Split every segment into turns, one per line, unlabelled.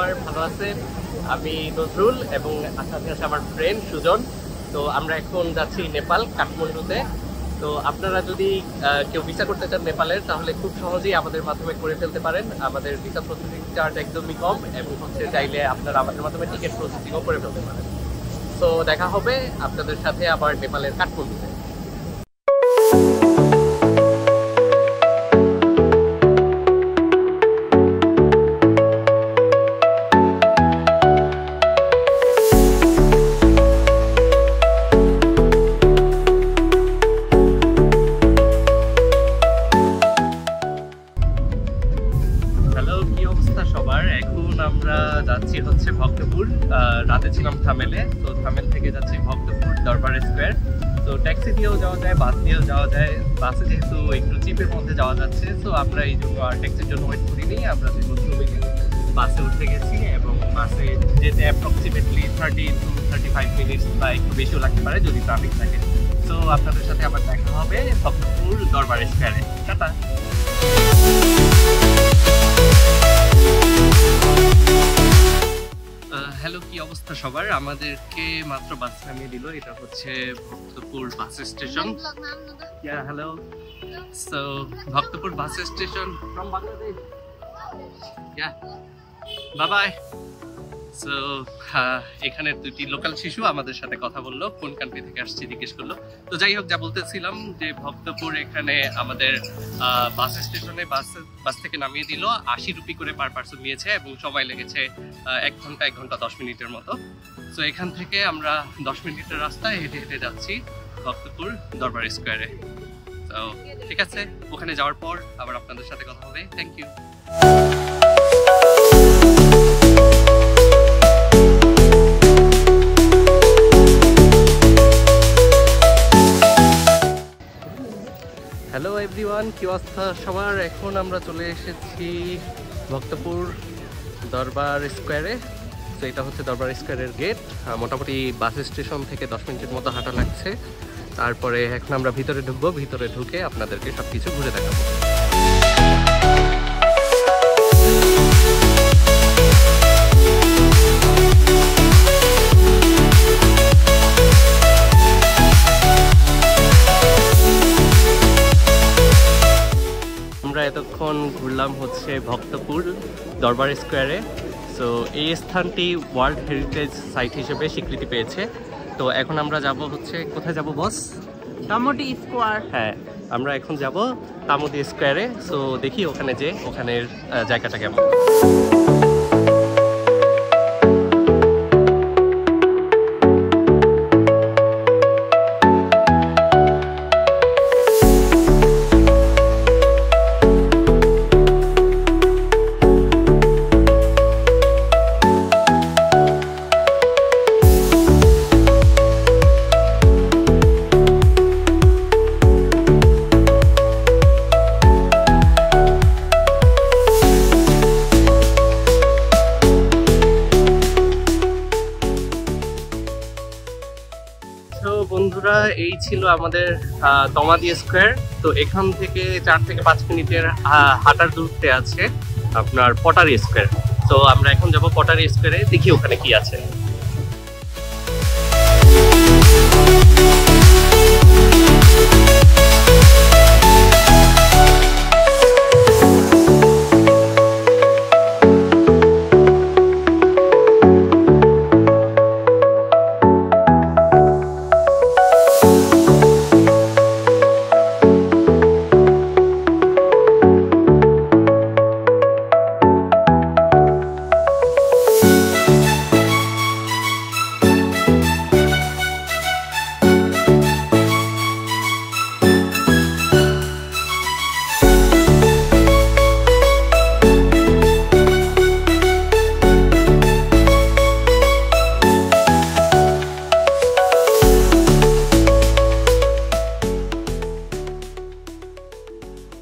সবার ভালো আছেন? আমি নজরুল এবং সাথে আছে আমার ফ্রেন্ড সুজন। তো আমরা এখন যাচ্ছি নেপাল, কাঠমান্ডুতে। তো আপনারা যদি কেউ ভিসা করতে চান নেপালের, তাহলে খুব সহজেই আমাদের মাধ্যমে করে ফেলতে পারেন। আমাদের ভিসা প্রসেসিং চার্জ একদমই কম এবং চাইলে আপনারা আমাদের মাধ্যমে টিকিট প্রসেসিংও করে ফেলতে পারেন। তো দেখা হবে আপনাদের সাথে আবার নেপালের কাঠমান্ডুতে। আমরা যাচ্ছি হচ্ছে ভক্তপুর, রাতে ছিলাম থামেলে। তো থামেল থেকে যাচ্ছি ভক্তপুর দরবার স্কোয়ার। তো ট্যাক্সি দিয়েও যাওয়া যায়, বাস দিয়েও যাওয়া যায়। বাসে যেহেতু একটু চিপের মধ্যে যাওয়া যাচ্ছে, তো আমরা এই জন্য আর ট্যাক্সির জন্য ওয়েট করিনি। আমরা দুই বন্ধু মিলে বাসে উঠে গেছি এবং বাসে যেতে অ্যাপ্রক্সিমেটলি 30-35 মিনিটস বা একটু বেশিও লাগতে পারে যদি ট্রাফিক থাকে। তো আপনাদের সাথে আবার দেখা হবে ভক্তপুর দরবার স্কোয়ারে। টাটা। হ্যালো, কি অবস্থা সবার? আমাদেরকে মাত্র বাস নামিয়ে দিল। এটা হচ্ছে Bhaktapur bus station. Hello, so Bhaktapur bus station from Bangladesh. Bye bye. So এখানে দুটি লোকাল শিশু আমাদের সাথে কথা বললো, কোন কান্ট্রি থেকে আসছি জিজ্ঞেস করলো। তো যাই হোক, যা বলতেছিলাম যে ভক্তপুর এখানে আমাদের বাস স্টেশনে বাস থেকে নামিয়ে দিল। 80 রুপি করে পার পার্সন নিয়েছে এবং সময় লেগেছে 1 ঘন্টা 10 মিনিটের মতো। সো এখান থেকে আমরা 10 মিনিটের রাস্তায় হেঁটে হেঁটে যাচ্ছি ভক্তপুর দরবার স্কোয়ারে। তো ঠিক আছে, ওখানে যাওয়ার পর আবার আপনাদের সাথে কথা হবে। Thank you. হ্যালো এভরিওয়ান, কি অবস্থা সবার? এখন আমরা চলে এসেছি ভক্তপুর দরবার স্কোয়ারে। তো এটা হচ্ছে দরবার স্কোয়ারের গেট। মোটামুটি বাস স্টেশন থেকে 10 মিনিটের মতো হাঁটা লাগছে। তারপরে এখন আমরা ভিতরে ঢুকবো। ভিতরে ঢুকে আপনাদেরকে সব কিছু ঘুরে দেখাবো। আমরা এতক্ষণ ঘুরলাম হচ্ছে ভক্তপুর দরবার স্কোয়ারে। সো এই স্থানটি ওয়ার্ল্ড হেরিটেজ সাইট হিসেবে স্বীকৃতি পেয়েছে। তো এখন আমরা যাব হচ্ছে, কোথায় যাব বস?
তামোদি স্কোয়ার।
হ্যাঁ, আমরা এখন যাব তামোদি স্কোয়ারে। সো দেখি ওখানে যে ওখানের জায়গাটা কেমন। বন্ধুরা, এই ছিল আমাদের তমাদি স্কোয়ার। তো এখান থেকে 4 থেকে 5 মিনিটের হাঁটার দূরত্বে আছে আপনার পটারি স্কোয়ার। তো আমরা এখন যাব পটারি স্কোয়ারে, দেখি ওখানে কি আছে।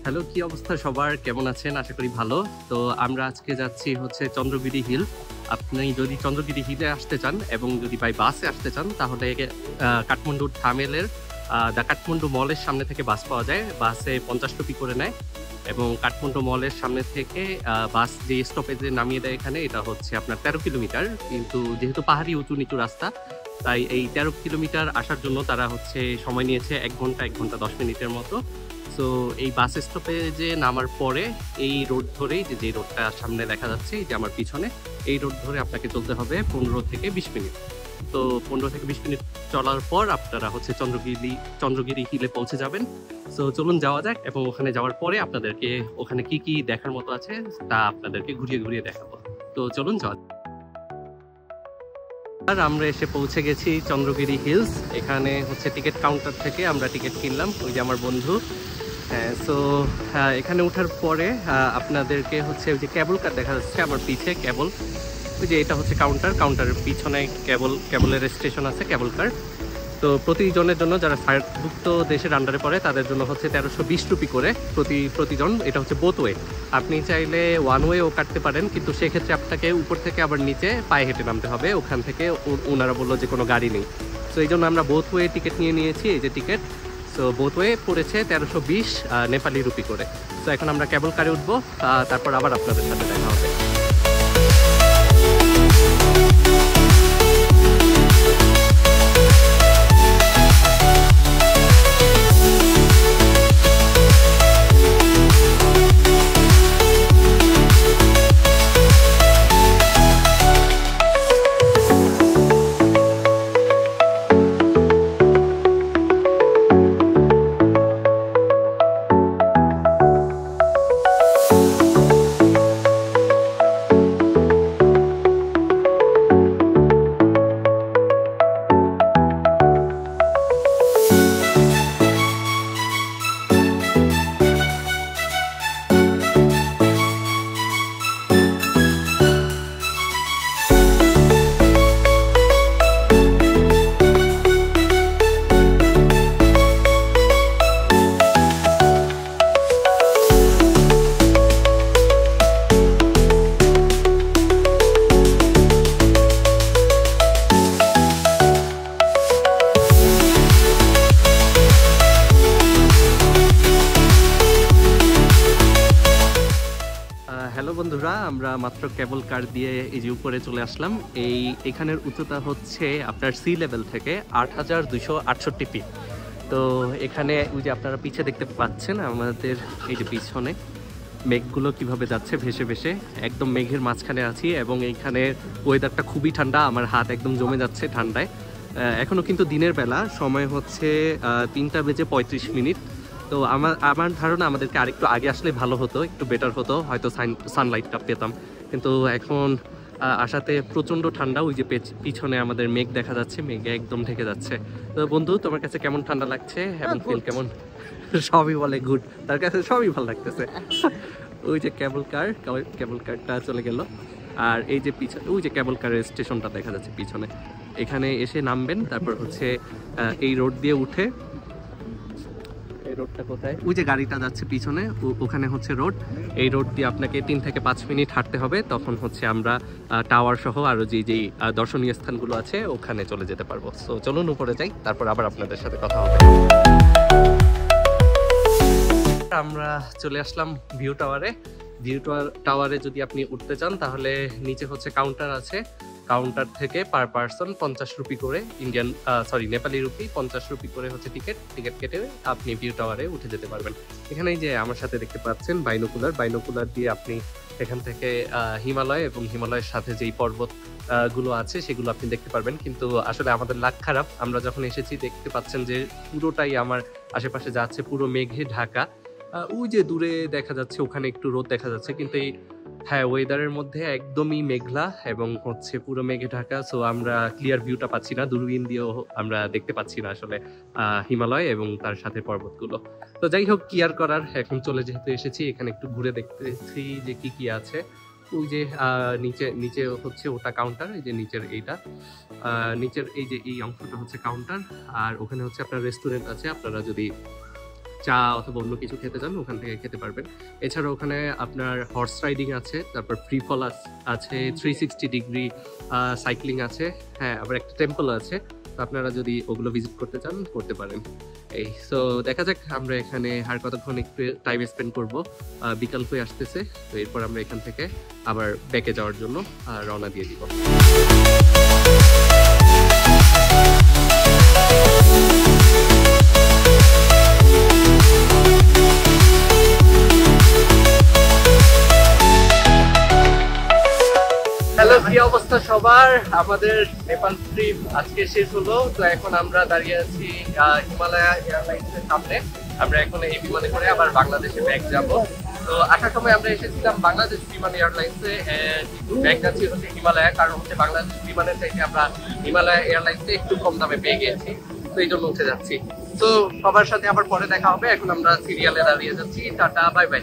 হ্যালো, কি অবস্থা সবার? কেমন আছেন? আশা করি ভালো। তো আমরা আজকে যাচ্ছি হচ্ছে চন্দ্রগিরি হিল। আপনি যদি চন্দ্রগিরি হিলে আসতে চান এবং যদি বাই বাসে আসতে চান, তাহলে কাঠমান্ডুর থামেলের দ্য কাঠমান্ডু মলের সামনে থেকে বাস পাওয়া যায়, বাসে 50 রুপি করে নেয় এবং কাঠমান্ডু মলের সামনে থেকে বাস যে স্টপেজে নামিয়ে দেয় এখানে, এটা হচ্ছে আপনার 13 কিলোমিটার। কিন্তু যেহেতু পাহাড়ি উঁচু নিচু রাস্তা, তাই এই 13 কিলোমিটার আসার জন্য তারা হচ্ছে সময় নিয়েছে 1 ঘন্টা 1 ঘন্টা 10 মিনিটের মতো। সো এই বাস স্টপেজে নামার পরে এই রোড ধরেই, যে রোডটা সামনে দেখা যাচ্ছে এই যে আমার পিছনে, এই রোড ধরে আপনাকে চলতে হবে 15 থেকে 20 মিনিট। তো 15 থেকে 20 মিনিট চলার পর আপনারা হচ্ছে চন্দ্রগিরি হিলে পৌঁছে যাবেন। সো চলুন যাওয়া যাক, এবং ওখানে যাওয়ার পরে আপনাদেরকে ওখানে কি কি দেখার মতো আছে তা আপনাদেরকে ঘুরিয়ে ঘুরিয়ে দেখাবো। তো চলুন যাওয়া যাক। আর আমরা এসে পৌঁছে গেছি চন্দ্রগিরি হিলস। এখানে হচ্ছে টিকিট কাউন্টার থেকে আমরা টিকিট কিনলাম, ওই যে আমার বন্ধু। হ্যাঁ, সো এখানে ওঠার পরে আপনাদেরকে হচ্ছে ওই যে কেবল কার দেখা যাচ্ছে আমার পিছে, কেবল, ওই যে এটা হচ্ছে কাউন্টারের পিছনে কেবলের স্টেশন আছে, কেবল কার। তো প্রতিজনের জন্য যারা সার্কভুক্ত দেশের আন্ডারে পড়ে তাদের জন্য হচ্ছে 1320 রুপি করে প্রতিজন। এটা হচ্ছে বোথ ওয়ে, আপনি চাইলে ওয়ান ওয়েও কাটতে পারেন, কিন্তু সেক্ষেত্রে আপনাকে উপর থেকে আবার নিচে পায়ে হেঁটে নামতে হবে। ওখান থেকে ওনারা বললো যে কোনো গাড়ি নেই। সো এই জন্য আমরা বোথ ওয়ে টিকিট নিয়ে নিয়েছি, এই যে টিকিট। সো বোথ ওয়ে পড়েছে 1320 নেপালি রুপি করে। তো এখন আমরা কেবল কারে উঠবো, তারপর আবার আপনাদের সাথে দেখা হবে। হ্যালো বন্ধুরা, আমরা মাত্র কেবল কার দিয়ে এই যে উপরে চলে আসলাম। এখানের উচ্চতা হচ্ছে আপনার সি লেভেল থেকে 8268 ফিট। তো এখানে ওই যে আপনারা পিছে দেখতে পাচ্ছেন আমাদের এই যে পিছনে মেঘগুলো কিভাবে যাচ্ছে ভেসে ভেসে, একদম মেঘের মাঝখানে আছি, এবং এইখানে ওয়েদারটা খুবই ঠান্ডা, আমার হাত একদম জমে যাচ্ছে ঠান্ডায়। এখনও কিন্তু দিনের বেলা, সময় হচ্ছে 3:35। তো আমার ধারণা আমাদেরকে আরেকটু আগে আসলে ভালো হতো, একটু বেটার হতো, হয়তো সানলাইটটা পেতাম। কিন্তু এখন আসাতে প্রচণ্ড ঠান্ডা। ওই যে পিছনে আমাদের মেঘ দেখা যাচ্ছে, মেঘে একদম ঢেকে যাচ্ছে। তো বন্ধু, তোমার কাছে কেমন ঠান্ডা লাগছে এবং ফিল কেমন? সবই বলে গুড, তার কাছে সবই ভালো লাগতেছে। ওই যে কেবল কারটা চলে গেল, আর এই যে পিছনে ওই যে কেবল কারের স্টেশনটা দেখা যাচ্ছে পিছনে। এখানে এসে নামবেন, তারপর হচ্ছে এই রোড দিয়ে উঠে, এই রোডটা কোথায়, ওই যে গাড়িটা যাচ্ছে পিছনে, ওখানে হচ্ছে রোড। এই রোড দিয়ে আপনাকে 3 থেকে 5 মিনিট হাঁটতে হবে, তখন হচ্ছে আমরা টাওয়ার সহ আরো যেই দর্শনীয় স্থানগুলো আছে ওখানে চলে যেতে পারবো। সো চলুন উপরে যাই, তারপর আবার আপনাদের সাথে কথা হবে। আমরা চলে আসলাম ভিউ টাওয়ারে। যদি আপনি উঠতে চান তাহলে নিচে হচ্ছে কাউন্টার আছে, কাউন্টার থেকে পার পার্সন 50 রুপি করে নেপালি রুপি 50 রুপি করে হচ্ছে টিকিট কেটে আপনি ভিউ টাওয়ারে উঠে যেতে পারবেন। এখানে যে আমার সাথে দেখতে পাচ্ছেন বাইনোকুলার দিয়ে আপনি এখান থেকে হিমালয় এবং হিমালয়ের সাথে যেই পর্বত গুলো আছে সেগুলো আপনি দেখতে পারবেন। কিন্তু আসলে আমাদের লাক খারাপ, আমরা যখন এসেছি দেখতে পাচ্ছেন যে পুরোটাই আমার আশেপাশে যাচ্ছে পুরো মেঘে ঢাকা। ওই যে দূরে দেখা যাচ্ছে ওখানে একটু রোদ দেখা যাচ্ছে, কিন্তু এই ওয়েদারের মধ্যে একদমই মেঘলা এবং হচ্ছে পুরো মেঘে ঢাকা। সো আমরা ক্লিয়ার ভিউটা পাচ্ছি না, দূরবীন দিয়েও আমরা দেখতে পাচ্ছি না আসলে হিমালয় এবং তার সাথে পর্বতগুলো। তো যাই হোক, কি আর করার, এখন চলে যেহেতু এসেছি এখানে একটু ঘুরে দেখতেছি যে কি আছে। ওই যে নিচে হচ্ছে ওটা কাউন্টার, এই যে নিচের এই অংশটা হচ্ছে কাউন্টার, আর ওখানে হচ্ছে আপনার রেস্টুরেন্ট আছে, আপনারা যদি চা অথবা অন্য কিছু খেতে চান ওখান থেকে খেতে পারবেন। এছাড়া ওখানে আপনার হর্স রাইডিং আছে, তারপর ফ্রি ফল আছে, 360 ডিগ্রি সাইক্লিং আছে, হ্যাঁ, আবার একটা টেম্পল আছে। তো আপনারা যদি ওগুলো ভিজিট করতে চান করতে পারেন। এই সো দেখা যাক আমরা এখানে আর কতক্ষণ একটু টাইম স্পেন্ড করব। বিকাল হয়ে আসতেছে, তো এরপর আমরা এখান থেকে আবার ব্যাকে যাওয়ার জন্য রওনা দিয়ে দিব। হ্যালো, কি অবস্থা সবার? আমাদের নেপাল ট্রিপ আজকে শেষ হলো। তো এখন আমরা দাঁড়িয়ে আছি হিমালয়া এয়ারলাইন্সের সামনে। আমরা এখন এই বিমানে করে আবার বাংলাদেশে ব্যাক যাব। তো আসার সময় আমরা এসেছিলাম বাংলাদেশ বিমান এয়ারলাইন্সে, ব্যাক যাচ্ছি হচ্ছে হিমালয়া, কারণ হচ্ছে বাংলাদেশ বিমানের চাইতে আমরা হিমালয়া এয়ারলাইন্সে একটু কম দামে পেয়ে গিয়েছি, তো এই জন্য উঠে যাচ্ছি। তো সবার সাথে আবার পরে দেখা হবে। এখন আমরা সিরিয়ালে দাঁড়িয়ে যাচ্ছি। Tata, bye bye.